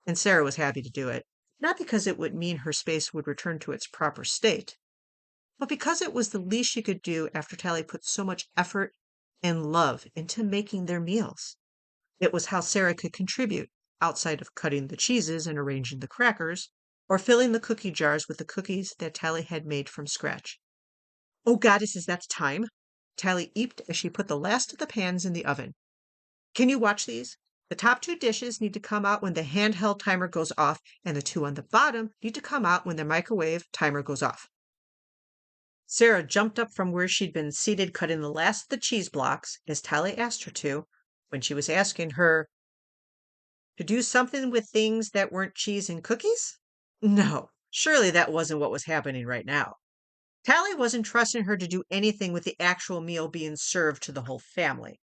And Sarah was happy to do it, not because it would mean her space would return to its proper state, but because it was the least she could do after Tally put so much effort and love into making their meals. It was how Sarah could contribute, outside of cutting the cheeses and arranging the crackers, or filling the cookie jars with the cookies that Tally had made from scratch. "Oh, goddesses, that's time!" Tally eeped as she put the last of the pans in the oven. "Can you watch these? The top 2 dishes need to come out when the handheld timer goes off, and the 2 on the bottom need to come out when the microwave timer goes off." Sarah jumped up from where she'd been seated cutting the last of the cheese blocks, as Tally asked her to, when she was asking her to do something with things that weren't cheese and cookies? No, surely that wasn't what was happening right now. Tally wasn't trusting her to do anything with the actual meal being served to the whole family.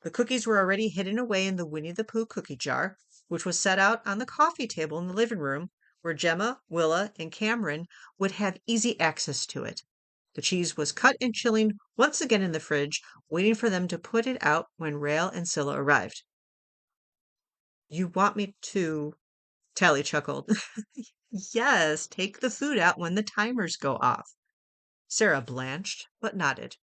The cookies were already hidden away in the Winnie the Pooh cookie jar, which was set out on the coffee table in the living room, where Gemma, Willa, and Cameron would have easy access to it. The cheese was cut and chilling once again in the fridge, waiting for them to put it out when Rael and Scylla arrived. "You want me to—" Tally chuckled. "Yes, take the food out when the timers go off." Sarah blanched, but nodded.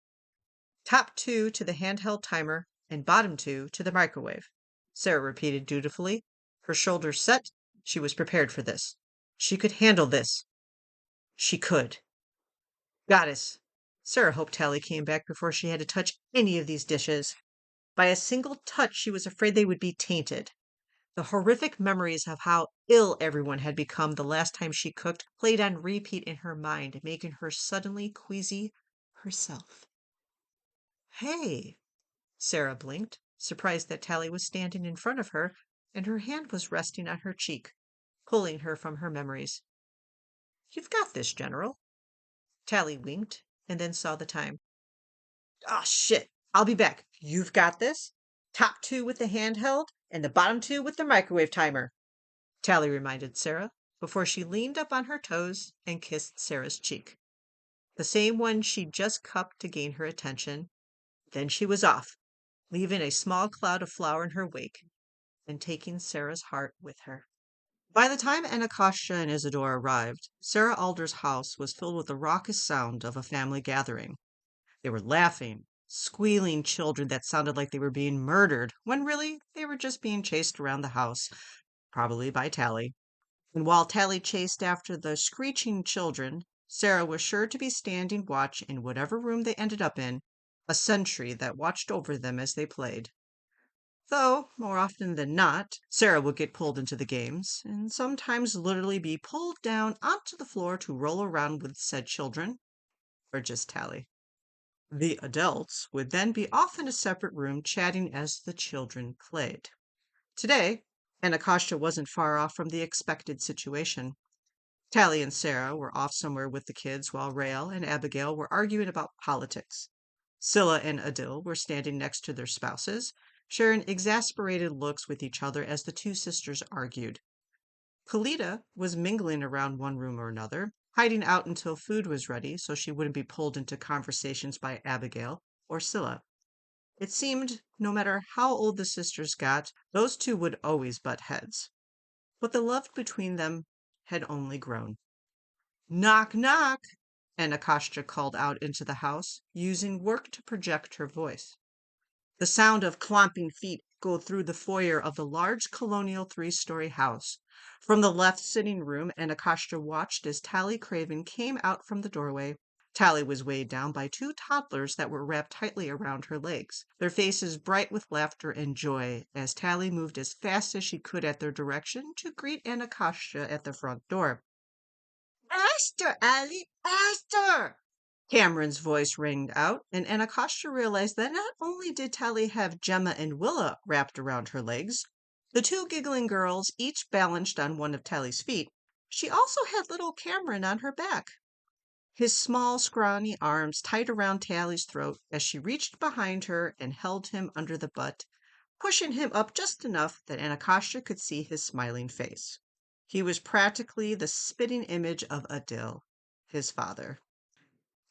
"Top 2 to the handheld timer, and bottom 2 to the microwave," Sarah repeated dutifully. Her shoulders set. She was prepared for this. She could handle this. She could. Goddess. Sarah hoped Tally came back before she had to touch any of these dishes. By a single touch, she was afraid they would be tainted. The horrific memories of how ill everyone had become the last time she cooked played on repeat in her mind, making her suddenly queasy herself. "Hey!" Sarah blinked, surprised that Tally was standing in front of her, and her hand was resting on her cheek, pulling her from her memories. "You've got this, General." Tally winked, and then saw the time. "Oh, shit! I'll be back. You've got this? Top 2 with the handheld, and the bottom 2 with the microwave timer," Tally reminded Sarah, before she leaned up on her toes and kissed Sarah's cheek. The same one she'd just cupped to gain her attention. Then she was off, leaving a small cloud of flour in her wake, and taking Sarah's heart with her. By the time Anacostia and Isidore arrived, Sarah Alder's house was filled with the raucous sound of a family gathering. They were laughing, squealing children that sounded like they were being murdered, when really they were just being chased around the house, probably by Tally. And while Tally chased after the screeching children, Sarah was sure to be standing watch in whatever room they ended up in, a sentry that watched over them as they played. Though, more often than not, Sarah would get pulled into the games, and sometimes literally be pulled down onto the floor to roll around with said children, or just Tally. The adults would then be off in a separate room chatting as the children played. Today, Anacostia wasn't far off from the expected situation. Tally and Sarah were off somewhere with the kids while Rael and Abigail were arguing about politics. Scylla and Adil were standing next to their spouses, sharing exasperated looks with each other as the 2 sisters argued. Kalita was mingling around one room or another, hiding out until food was ready so she wouldn't be pulled into conversations by Abigail or Scylla. It seemed, no matter how old the sisters got, those 2 would always butt heads. But the love between them had only grown. "Knock, knock!" Anacostia called out into the house, using work to project her voice. The sound of clomping feet echoed through the foyer of the large colonial 3-story house. From the left sitting room, Anacostia watched as Tally Craven came out from the doorway. Tally was weighed down by 2 toddlers that were wrapped tightly around her legs, their faces bright with laughter and joy, as Tally moved as fast as she could at their direction to greet Anacostia at the front door. "Esther, Allie, Esther!" Cameron's voice rang out, and Anacostia realized that not only did Tally have Gemma and Willa wrapped around her legs, the two giggling girls each balanced on one of Tally's feet, she also had little Cameron on her back, his small, scrawny arms tight around Tally's throat as she reached behind her and held him under the butt, pushing him up just enough that Anacostia could see his smiling face. He was practically the spitting image of Adil, his father.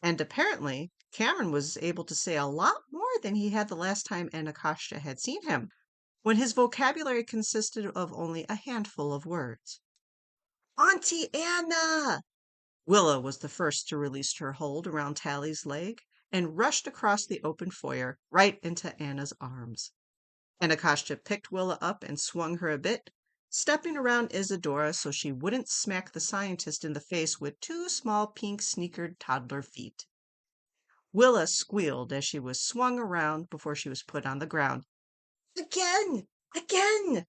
And apparently, Cameron was able to say a lot more than he had the last time Anacostia had seen him, when his vocabulary consisted of only a handful of words. Auntie Anna! Willa was the first to release her hold around Tally's leg and rushed across the open foyer right into Anna's arms. Anacostia picked Willa up and swung her a bit, stepping around Isadora so she wouldn't smack the scientist in the face with two small pink sneakered toddler feet. Willa squealed as she was swung around before she was put on the ground. Again! Again!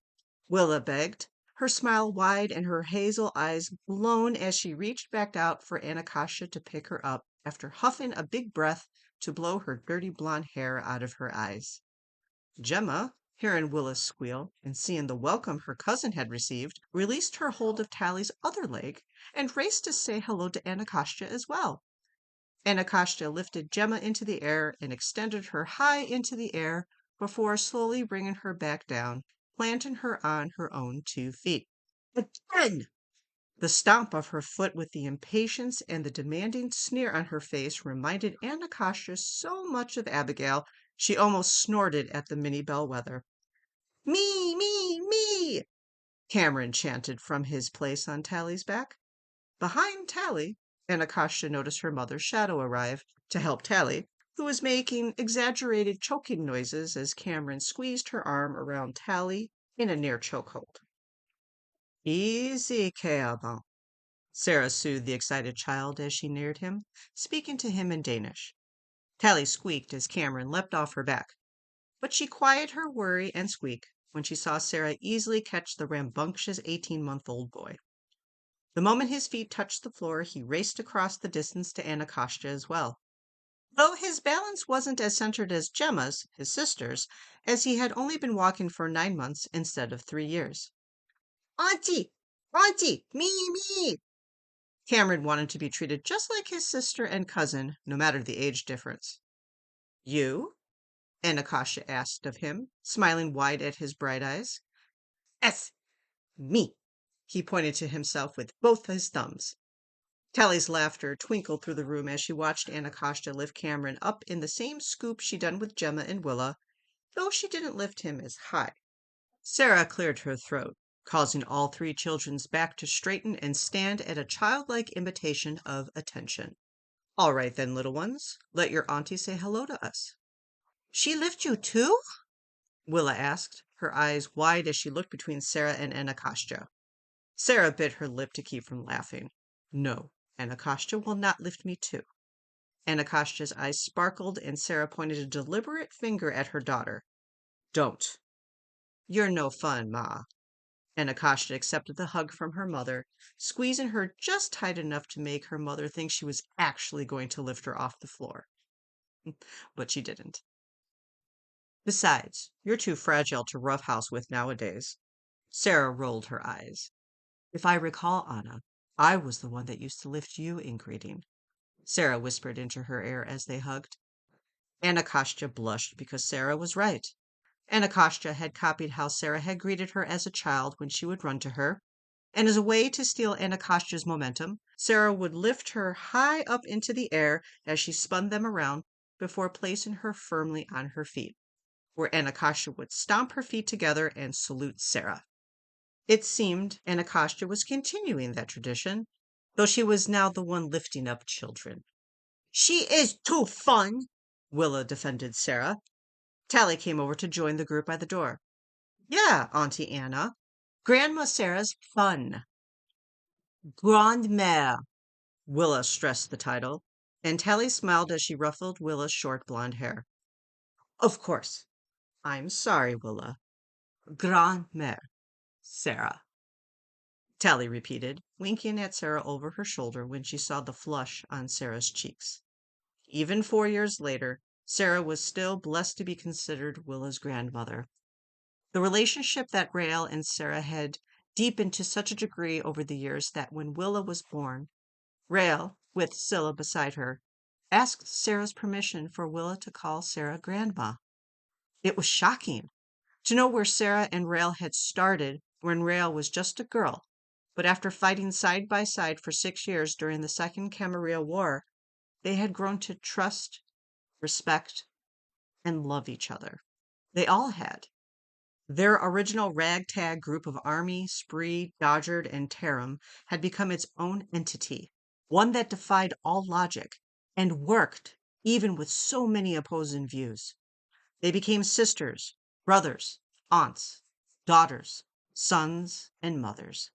Willa begged, her smile wide and her hazel eyes blown as she reached back out for Anacostia to pick her up after huffing a big breath to blow her dirty blonde hair out of her eyes. Gemma, hearing Willa's squeal and seeing the welcome her cousin had received, released her hold of Tally's other leg and raced to say hello to Anacostia as well. Anacostia lifted Gemma into the air and extended her high into the air before slowly bringing her back down, planting her on her own 2 feet. Again! The stomp of her foot with the impatience and the demanding sneer on her face reminded Anacostia so much of Abigail, she almost snorted at the mini bellwether. Me, me, me! Cameron chanted from his place on Tally's back. Behind Tally, Anacostia noticed her mother's shadow arrive to help Tally, who was making exaggerated choking noises as Cameron squeezed her arm around Tally in a near chokehold. Easy, Cameron, Sarah soothed the excited child as she neared him, speaking to him in Danish. Tally squeaked as Cameron leapt off her back, but she quieted her worry and squeak when she saw Sarah easily catch the rambunctious 18-month-old boy. The moment his feet touched the floor, he raced across the distance to Anacostia as well, though his balance wasn't as centered as Gemma's, his sister's, as he had only been walking for 9 months instead of 3 years. Auntie! Auntie! Me! Cameron wanted to be treated just like his sister and cousin, no matter the age difference. You? Anacostia asked of him, smiling wide at his bright eyes. Yes, me. He pointed to himself with both his thumbs. Tally's laughter twinkled through the room as she watched Anacostia lift Cameron up in the same scoop she'd done with Gemma and Willa, though she didn't lift him as high. Sarah cleared her throat, causing all 3 children's back to straighten and stand at a childlike imitation of attention. All right then, little ones, let your auntie say hello to us. She lift you too? Willa asked, her eyes wide as she looked between Sarah and Anacostia. Sarah bit her lip to keep from laughing. No, Anacostia will not lift me too. Anacostia's eyes sparkled and Sarah pointed a deliberate finger at her daughter. Don't. You're no fun, Ma. Anacostia accepted the hug from her mother, squeezing her just tight enough to make her mother think she was actually going to lift her off the floor. But she didn't. Besides, you're too fragile to roughhouse with nowadays. Sarah rolled her eyes. If I recall, Anna, I was the one that used to lift you in greeting, Sarah whispered into her ear as they hugged. Anacostia blushed because Sarah was right. Anacostia had copied how Sarah had greeted her as a child when she would run to her, and as a way to steal Anacostia's momentum, Sarah would lift her high up into the air as she spun them around before placing her firmly on her feet, where Anacostia would stomp her feet together and salute Sarah. It seemed Anacostia was continuing that tradition, though she was now the one lifting up children. She is too fun, Willa defended Sarah. Tally came over to join the group by the door. Yeah, Auntie Anna. Grandma Sarah's fun. Grandmère, Willa stressed the title, and Tally smiled as she ruffled Willa's short blonde hair. Of course. I'm sorry, Willa. Grandmère, Sarah. Tally repeated, winking at Sarah over her shoulder when she saw the flush on Sarah's cheeks. Even 4 years later, Sarah was still blessed to be considered Willa's grandmother. The relationship that Rael and Sarah had deepened to such a degree over the years that when Willa was born, Rael, with Scylla beside her, asked Sarah's permission for Willa to call Sarah grandma. It was shocking to know where Sarah and Rael had started when Rael was just a girl, but after fighting side by side for 6 years during the Second Camarilla War, they had grown to trust, respect, and love each other. They all had. Their original ragtag group of Army, Spree, Dodgard, and Tarum had become its own entity, one that defied all logic and worked even with so many opposing views. They became sisters, brothers, aunts, daughters, sons, and mothers.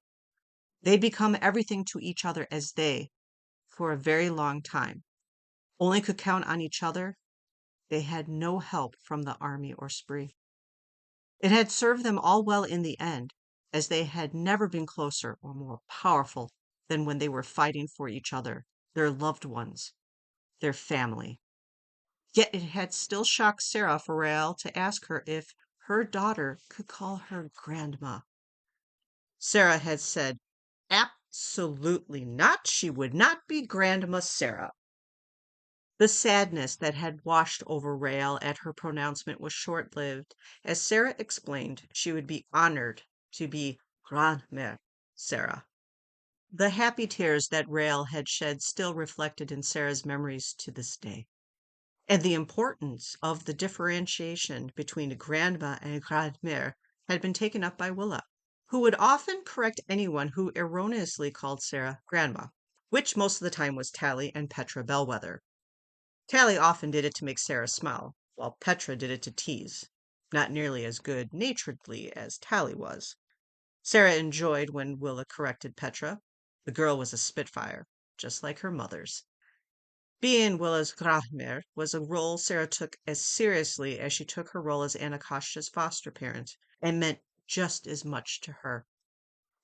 They'd become everything to each other as they, for a very long time, only could count on each other. They had no help from the Army or Spree. It had served them all well in the end, as they had never been closer or more powerful than when they were fighting for each other, their loved ones, their family. Yet it had still shocked Sarah for Rael to ask her if her daughter could call her grandma. Sarah had said, absolutely not. She would not be Grandma Sarah. The sadness that had washed over Rael at her pronouncement was short-lived, as Sarah explained she would be honored to be Grandmère Sarah. The happy tears that Rael had shed still reflected in Sarah's memories to this day, and the importance of the differentiation between grandma and grandmère had been taken up by Willa, who would often correct anyone who erroneously called Sarah grandma, which most of the time was Tally and Petra Bellwether. Tally often did it to make Sarah smile, while Petra did it to tease, not nearly as good-naturedly as Tally was. Sarah enjoyed when Willa corrected Petra. The girl was a spitfire, just like her mother's. Being Willa's grandmère was a role Sarah took as seriously as she took her role as Anakosht's foster parent, and meant just as much to her.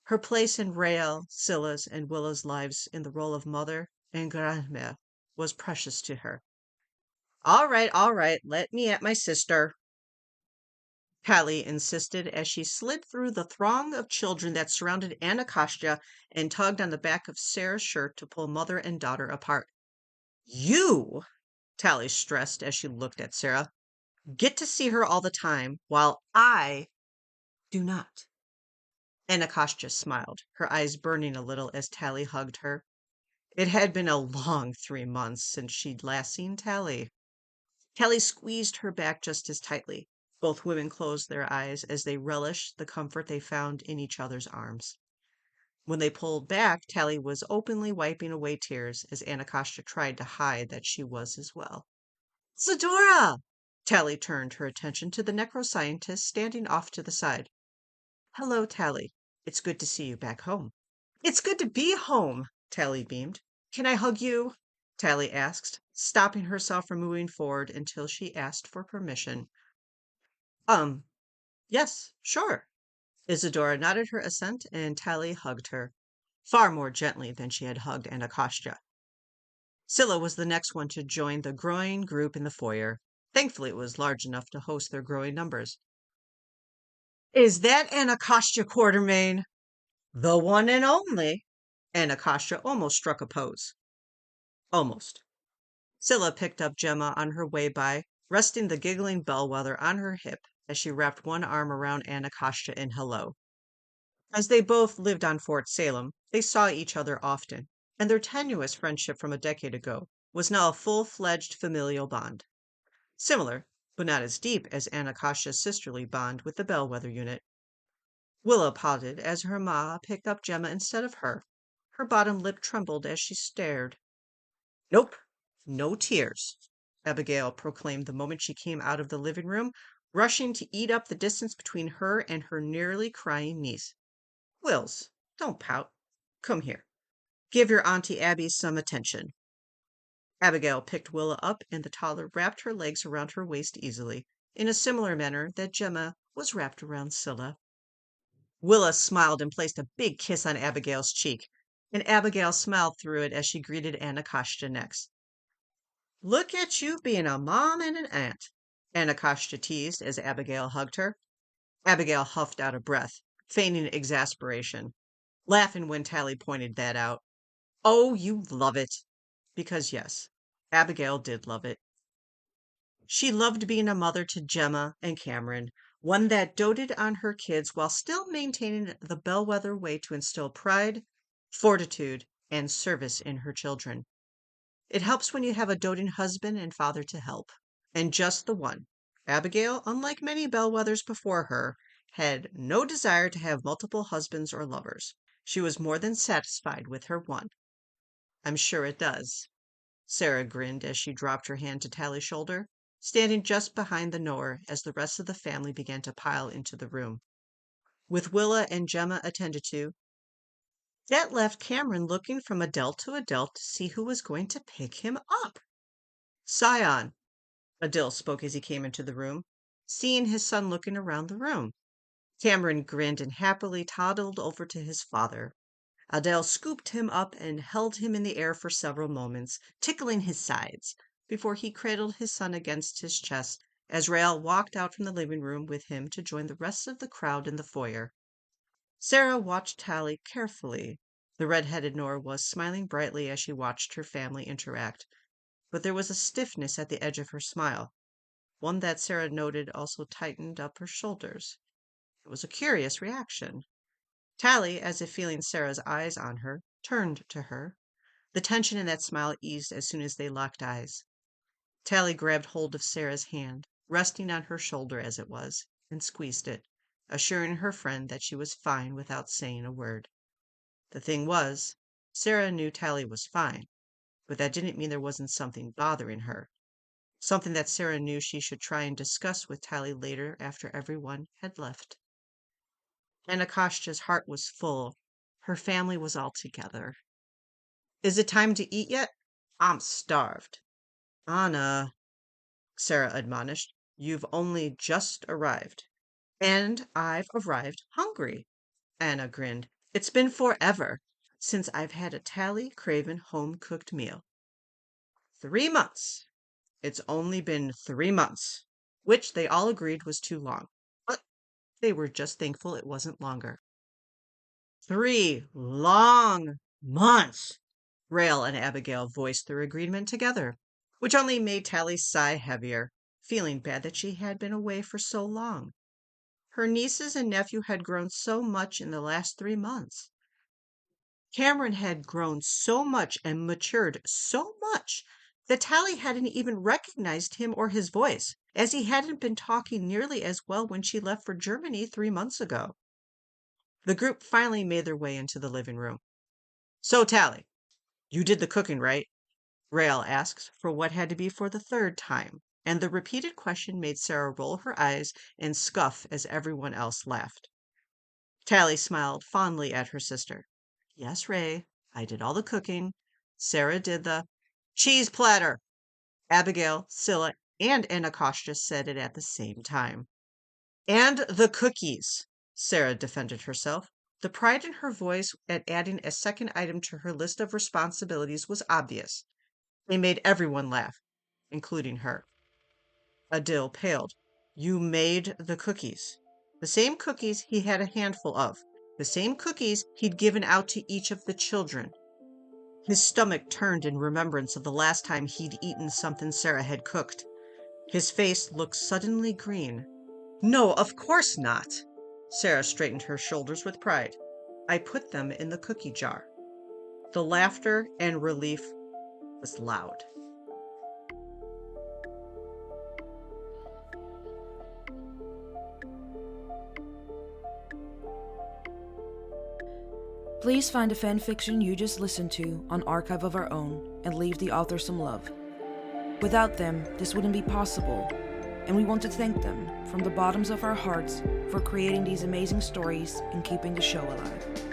Her place in Rael, Scylla's, and Willa's lives in the role of mother and grandmère was precious to her. All right, let me at my sister, Tally insisted as she slid through the throng of children that surrounded Anakostia and tugged on the back of Sarah's shirt to pull mother and daughter apart. You, Tally stressed as she looked at Sarah, get to see her all the time, while I do not. Anakostia smiled, her eyes burning a little as Tally hugged her. It had been a long 3 months since she'd last seen Tally. Tally squeezed her back just as tightly. Both women closed their eyes as they relished the comfort they found in each other's arms. When they pulled back, Tally was openly wiping away tears as Anakostia tried to hide that she was as well. Zadora! Tally turned her attention to the necroscientist standing off to the side. Hello, Tally. It's good to see you back home. It's good to be home, Tally beamed. Can I hug you? Tally asked, stopping herself from moving forward until she asked for permission. Yes, sure. Isadora nodded her assent, and Tally hugged her, far more gently than she had hugged Anakostia. Scylla was the next one to join the growing group in the foyer. Thankfully, it was large enough to host their growing numbers. Is that Anacostia Quartermain? The one and only. Anacostia almost struck a pose. Almost. Scylla picked up Gemma on her way by, resting the giggling bellwether on her hip as she wrapped one arm around Anacostia in hello. As they both lived on Fort Salem, they saw each other often, and their tenuous friendship from a decade ago was now a full-fledged familial bond. Similar, but not as deep as Anacostia's sisterly bond with the bellwether unit. Willa pouted as her ma picked up Gemma instead of her. Her bottom lip trembled as she stared. Nope, no tears, Abigail proclaimed the moment she came out of the living room, rushing to eat up the distance between her and her nearly crying niece. Wills, don't pout. Come here. Give your Auntie Abby some attention. Abigail picked Willa up, and the toddler wrapped her legs around her waist easily, in a similar manner that Gemma was wrapped around Scylla. Willa smiled and placed a big kiss on Abigail's cheek, and Abigail smiled through it as she greeted Anacostia next. Look at you being a mom and an aunt, Anacostia teased as Abigail hugged her. Abigail huffed out a breath, feigning exasperation, laughing when Tally pointed that out. Oh, you love it. Because yes, Abigail did love it. She loved being a mother to Gemma and Cameron, one that doted on her kids while still maintaining the bellwether way to instill pride, fortitude, and service in her children. It helps when you have a doting husband and father to help. And just the one. Abigail, unlike many bellwethers before her, had no desire to have multiple husbands or lovers. She was more than satisfied with her one. I'm sure it does. Sarah grinned as she dropped her hand to Tally's shoulder, standing just behind the knower as the rest of the family began to pile into the room. With Willa and Gemma attended to, that left Cameron looking from adult to adult to see who was going to pick him up. Scion, Adil spoke as he came into the room, seeing his son looking around the room. Cameron grinned and happily toddled over to his father. Adele scooped him up and held him in the air for several moments, tickling his sides, before he cradled his son against his chest as Rael walked out from the living room with him to join the rest of the crowd in the foyer. Sarah watched Tally carefully. The red-headed Nora was smiling brightly as she watched her family interact, but there was a stiffness at the edge of her smile, one that Sarah noted also tightened up her shoulders. It was a curious reaction. Tally, as if feeling Sarah's eyes on her, turned to her. The tension in that smile eased as soon as they locked eyes. Tally grabbed hold of Sarah's hand, resting on her shoulder as it was, and squeezed it, assuring her friend that she was fine without saying a word. The thing was, Sarah knew Tally was fine, but that didn't mean there wasn't something bothering her. Something that Sarah knew she should try and discuss with Tally later after everyone had left. Anacostia's heart was full. Her family was all together. Is it time to eat yet? I'm starved. Anna, Sarah admonished, you've only just arrived. And I've arrived hungry. Anna grinned. It's been forever since I've had a Tally Craven home-cooked meal. 3 months. It's only been 3 months, which they all agreed was too long. But they were just thankful it wasn't longer. 3 long months. Rael and Abigail voiced their agreement together, which only made Tally sigh heavier, feeling bad that she had been away for so long. Her nieces and nephew had grown so much in the last 3 months. Cameron had grown so much and matured so much that Tally hadn't even recognized him or his voice, as he hadn't been talking nearly as well when she left for Germany 3 months ago. The group finally made their way into the living room. So, Tally, you did the cooking, right? Rael asked for what had to be for the 3rd time, and the repeated question made Sarah roll her eyes and scoff as everyone else laughed. Tally smiled fondly at her sister. Yes, Ray, I did all the cooking. Sarah did the cheese platter. Abigail, Scylla, and Anacostia said it at the same time. And the cookies, Sarah defended herself. The pride in her voice at adding a second item to her list of responsibilities was obvious. They made everyone laugh, including her. Adil paled. You made the cookies. The same cookies he had a handful of. The same cookies he'd given out to each of the children. His stomach turned in remembrance of the last time he'd eaten something Sarah had cooked. His face looked suddenly green. No, of course not. Sarah straightened her shoulders with pride. I put them in the cookie jar. The laughter and relief was loud. Please find the fanfiction you just listened to on Archive of Our Own and leave the author some love. Without them, this wouldn't be possible, and we want to thank them from the bottoms of our hearts for creating these amazing stories and keeping the show alive.